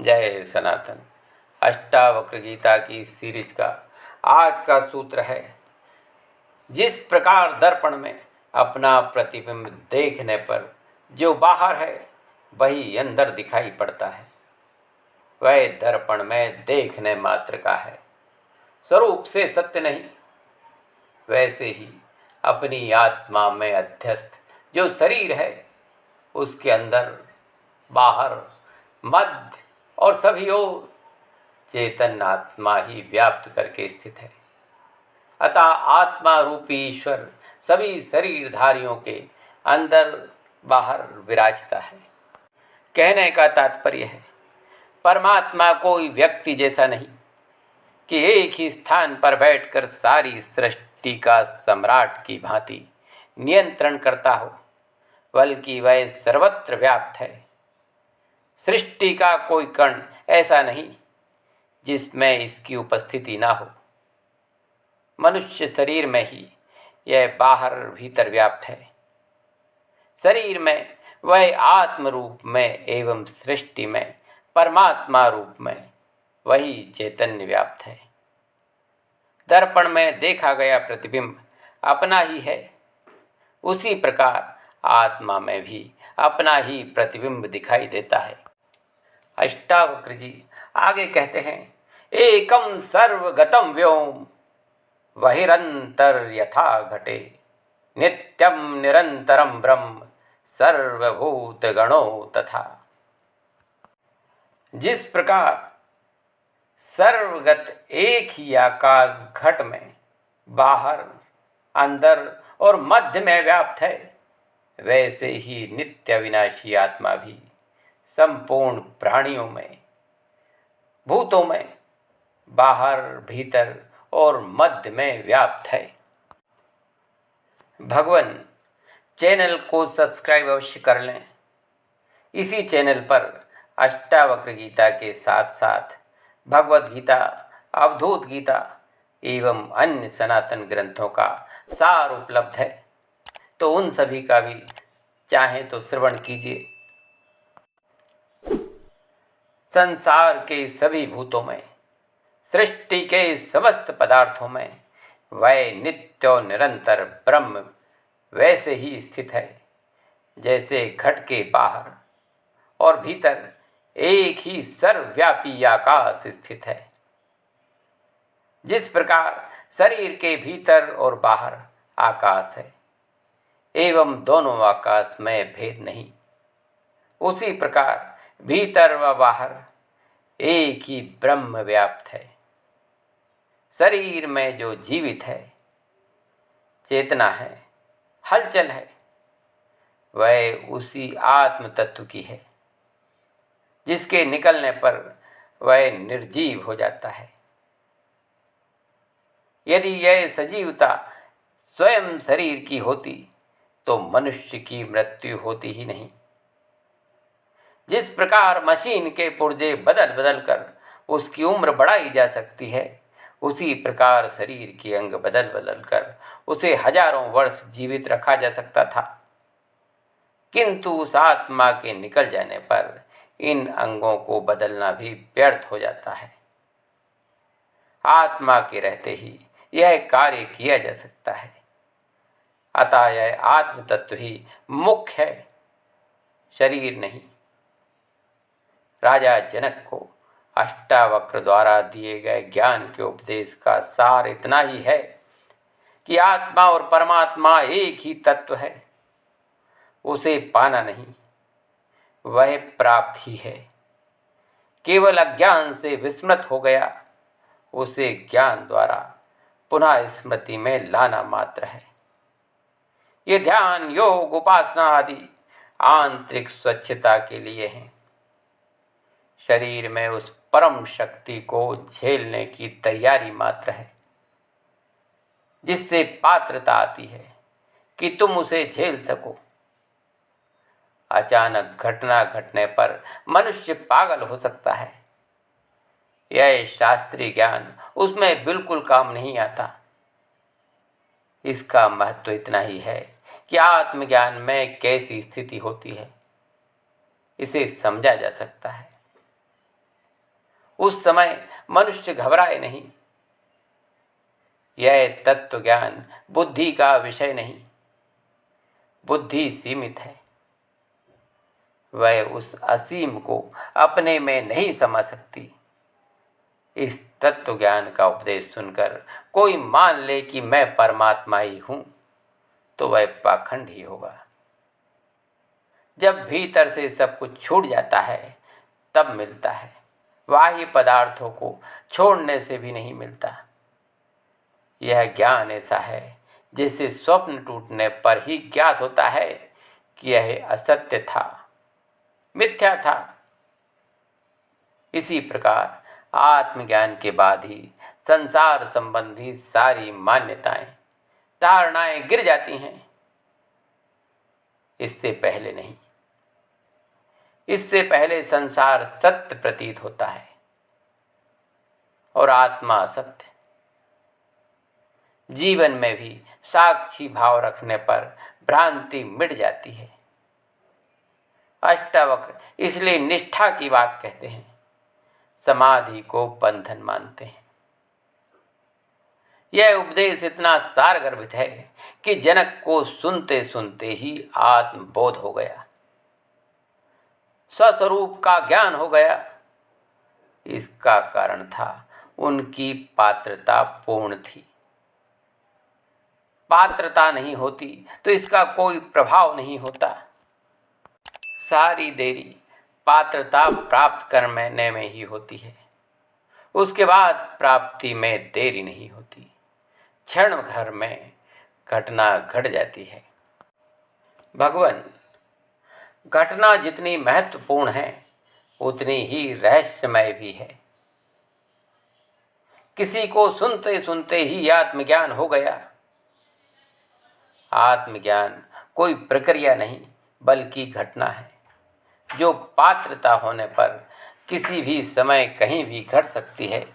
जय सनातन। अष्टावक्र गीता की सीरीज का आज का सूत्र है, जिस प्रकार दर्पण में अपना प्रतिबिंब देखने पर जो बाहर है वही अंदर दिखाई पड़ता है, वह दर्पण में देखने मात्र का है, स्वरूप से सत्य नहीं। वैसे ही अपनी आत्मा में अध्यस्त जो शरीर है, उसके अंदर, बाहर, मध्य और सभी ओर चेतन आत्मा ही व्याप्त करके स्थित है। अतः आत्मा रूपी ईश्वर सभी शरीरधारियों के अंदर बाहर विराजता है। कहने का तात्पर्य है, परमात्मा कोई व्यक्ति जैसा नहीं कि एक ही स्थान पर बैठकर सारी सृष्टि का सम्राट की भांति नियंत्रण करता हो, बल्कि वह सर्वत्र व्याप्त है। सृष्टि का कोई कण ऐसा नहीं जिसमें इसकी उपस्थिति ना हो। मनुष्य शरीर में ही यह बाहर भीतर व्याप्त है। शरीर में वह आत्म रूप में एवं सृष्टि में परमात्मा रूप में वही चैतन्य व्याप्त है। दर्पण में देखा गया प्रतिबिंब अपना ही है, उसी प्रकार आत्मा में भी अपना ही प्रतिबिंब दिखाई देता है। अष्टावक्र जी आगे कहते हैं, एकम सर्वगतम व्योम बहिरंतर यथा घटे, नित्यम निरंतरम ब्रह्म सर्वभूत गणो तथा। जिस प्रकार सर्वगत एक ही आकाश घट में बाहर, अंदर और मध्य में व्याप्त है, वैसे ही नित्य विनाशी आत्मा भी संपूर्ण प्राणियों में, भूतों में, बाहर, भीतर और मध्य में व्याप्त है। भगवान चैनल को सब्सक्राइब अवश्य कर लें। इसी चैनल पर अष्टावक्र गीता के साथ साथ भगवद गीता, अवधूत गीता एवं अन्य सनातन ग्रंथों का सार उपलब्ध है, तो उन सभी का भी चाहें तो श्रवण कीजिए। संसार के सभी भूतों में, सृष्टि के समस्त पदार्थों में वह नित्य और निरंतर ब्रह्म वैसे ही स्थित है जैसे घट के बाहर और भीतर एक ही सर्वव्यापी आकाश स्थित है। जिस प्रकार शरीर के भीतर और बाहर आकाश है एवं दोनों आकाश में भेद नहीं, उसी प्रकार भीतर व बाहर एक ही ब्रह्म व्याप्त है। शरीर में जो जीवित है, चेतना है, हलचल है, वह उसी आत्म तत्व की है, जिसके निकलने पर वह निर्जीव हो जाता है। यदि यह सजीवता स्वयं शरीर की होती तो मनुष्य की मृत्यु होती ही नहीं। जिस प्रकार मशीन के पुर्जे बदल बदल कर उसकी उम्र बढ़ाई जा सकती है, उसी प्रकार शरीर के अंग बदल बदल कर उसे हजारों वर्ष जीवित रखा जा सकता था, किंतु उस आत्मा के निकल जाने पर इन अंगों को बदलना भी व्यर्थ हो जाता है। आत्मा के रहते ही यह कार्य किया जा सकता है। अतः यह आत्म तत्व ही मुख्य है, शरीर नहीं। राजा जनक को अष्टावक्र द्वारा दिए गए ज्ञान के उपदेश का सार इतना ही है कि आत्मा और परमात्मा एक ही तत्व है। उसे पाना नहीं, वह प्राप्त ही है। केवल अज्ञान से विस्मृत हो गया, उसे ज्ञान द्वारा पुनः स्मृति में लाना मात्र है। ये ध्यान, योग, उपासना आदि आंतरिक स्वच्छता के लिए हैं। शरीर में उस परम शक्ति को झेलने की तैयारी मात्र है, जिससे पात्रता आती है कि तुम उसे झेल सको। अचानक घटना घटने पर मनुष्य पागल हो सकता है, यह शास्त्रीय ज्ञान उसमें बिल्कुल काम नहीं आता। इसका महत्व इतना ही है कि आत्मज्ञान में कैसी स्थिति होती है, इसे समझा जा सकता है। उस समय मनुष्य घबराए नहीं। यह तत्व ज्ञान बुद्धि का विषय नहीं। बुद्धि सीमित है, वह उस असीम को अपने में नहीं समझ सकती। इस तत्व ज्ञान का उपदेश सुनकर कोई मान ले कि मैं परमात्मा ही हूं, तो वह पाखंड ही होगा। जब भीतर से सब कुछ छूट जाता है तब मिलता है, बाह्य पदार्थों को छोड़ने से भी नहीं मिलता। यह ज्ञान ऐसा है जैसे स्वप्न टूटने पर ही ज्ञात होता है कि यह असत्य था, मिथ्या था। इसी प्रकार आत्मज्ञान के बाद ही संसार संबंधी सारी मान्यताएं, धारणाएं गिर जाती हैं, इससे पहले नहीं। इससे पहले संसार सत्य प्रतीत होता है और आत्मा असत्य। जीवन में भी साक्षी भाव रखने पर भ्रांति मिट जाती है। अष्टावक्र इसलिए निष्ठा की बात कहते हैं, समाधि को बंधन मानते हैं। यह उपदेश इतना सारगर्भित है कि जनक को सुनते सुनते ही आत्मबोध हो गया, स्वस्वरूप का ज्ञान हो गया। इसका कारण था उनकी पात्रता पूर्ण थी। पात्रता नहीं होती तो इसका कोई प्रभाव नहीं होता। सारी देरी पात्रता प्राप्त करने में ही होती है, उसके बाद प्राप्ति में देरी नहीं होती। क्षण भर में घटना घट जाती है। भगवान, घटना जितनी महत्वपूर्ण है उतनी ही रहस्यमय भी है। किसी को सुनते सुनते ही आत्मज्ञान हो गया। आत्मज्ञान कोई प्रक्रिया नहीं बल्कि घटना है, जो पात्रता होने पर किसी भी समय कहीं भी घट सकती है।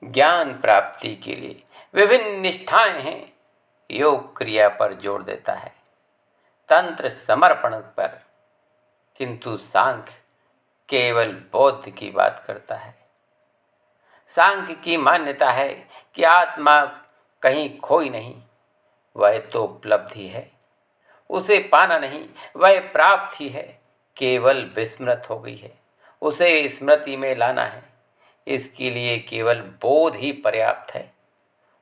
ज्ञान प्राप्ति के लिए विभिन्न निष्ठाएं हैं। योग क्रिया पर जोर देता है, तंत्र समर्पण पर, किंतु सांख्य केवल बौद्ध की बात करता है। सांख्य की मान्यता है कि आत्मा कहीं खोई नहीं, वह तो उपलब्धि है, उसे पाना नहीं, वह प्राप्त ही है, केवल विस्मृत हो गई है, उसे स्मृति में लाना है। इसके लिए केवल बोध ही पर्याप्त है,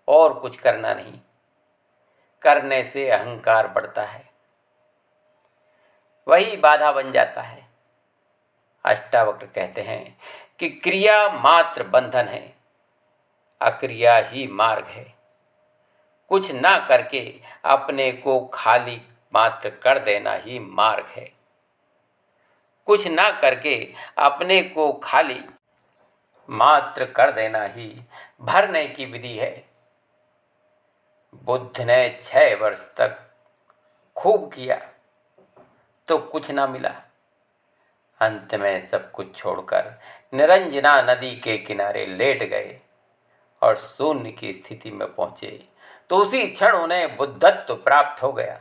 और कुछ करना नहीं। करने से अहंकार बढ़ता है, वही बाधा बन जाता है। अष्टावक्र कहते हैं कि क्रिया मात्र बंधन है, अक्रिया ही मार्ग है। कुछ ना करके अपने को खाली मात्र कर देना ही मार्ग है। कुछ ना करके अपने को खाली मात्र कर देना ही भरने की विधि है। बुद्ध ने 6 वर्ष तक खूब किया तो कुछ ना मिला। अंत में सब कुछ छोड़कर निरंजना नदी के किनारे लेट गए और शून्य की स्थिति में पहुंचे, तो उसी क्षण उन्हें बुद्धत्व प्राप्त हो गया।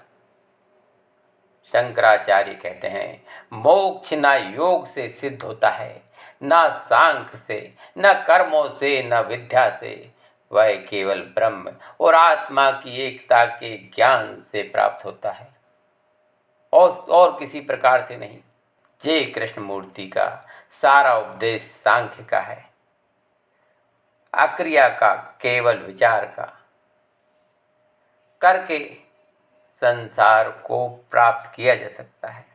शंकराचार्य कहते हैं, मोक्ष ना योग से सिद्ध होता है, ना सांख्य से, न कर्मों से, न विद्या से। वह केवल ब्रह्म और आत्मा की एकता के ज्ञान से प्राप्त होता है, और किसी प्रकार से नहीं। जय कृष्णमूर्ति का सारा उपदेश सांख्य का है, अक्रिया का, केवल विचार का। करके संसार को प्राप्त किया जा सकता है,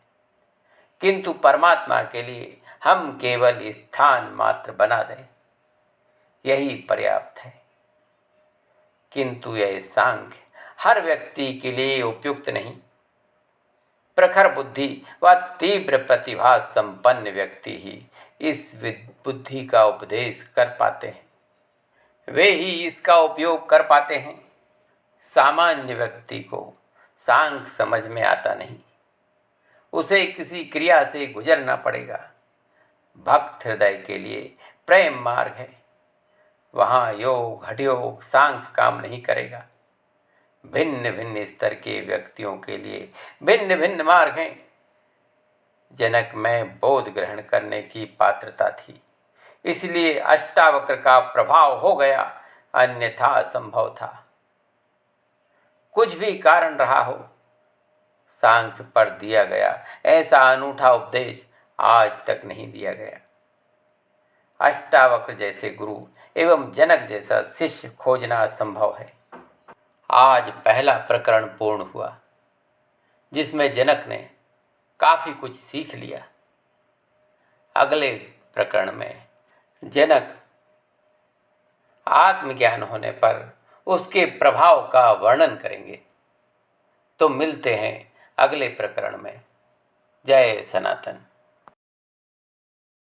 किंतु परमात्मा के लिए हम केवल स्थान मात्र बना दें, यही पर्याप्त है। किंतु यह सांख्य हर व्यक्ति के लिए उपयुक्त नहीं। प्रखर बुद्धि व तीव्र प्रतिभा संपन्न व्यक्ति ही इस बुद्धि का उपदेश कर पाते हैं, वे ही इसका उपयोग कर पाते हैं। सामान्य व्यक्ति को सांख्य समझ में आता नहीं, उसे किसी क्रिया से गुजरना पड़ेगा। भक्त हृदय के लिए प्रेम मार्ग है, वहाँ योग, हठयोग, सांख्य काम नहीं करेगा। भिन्न भिन्न स्तर के व्यक्तियों के लिए भिन्न भिन्न मार्ग हैं। जनक में बोध ग्रहण करने की पात्रता थी, इसलिए अष्टावक्र का प्रभाव हो गया, अन्यथा असंभव था। कुछ भी कारण रहा हो, सांख्य पर दिया गया ऐसा अनूठा उपदेश आज तक नहीं दिया गया। अष्टावक्र जैसे गुरु एवं जनक जैसा शिष्य खोजना संभव है। आज पहला प्रकरण पूर्ण हुआ, जिसमें जनक ने काफ़ी कुछ सीख लिया। अगले प्रकरण में जनक आत्मज्ञान होने पर उसके प्रभाव का वर्णन करेंगे। तो मिलते हैं अगले प्रकरण में। जय सनातन।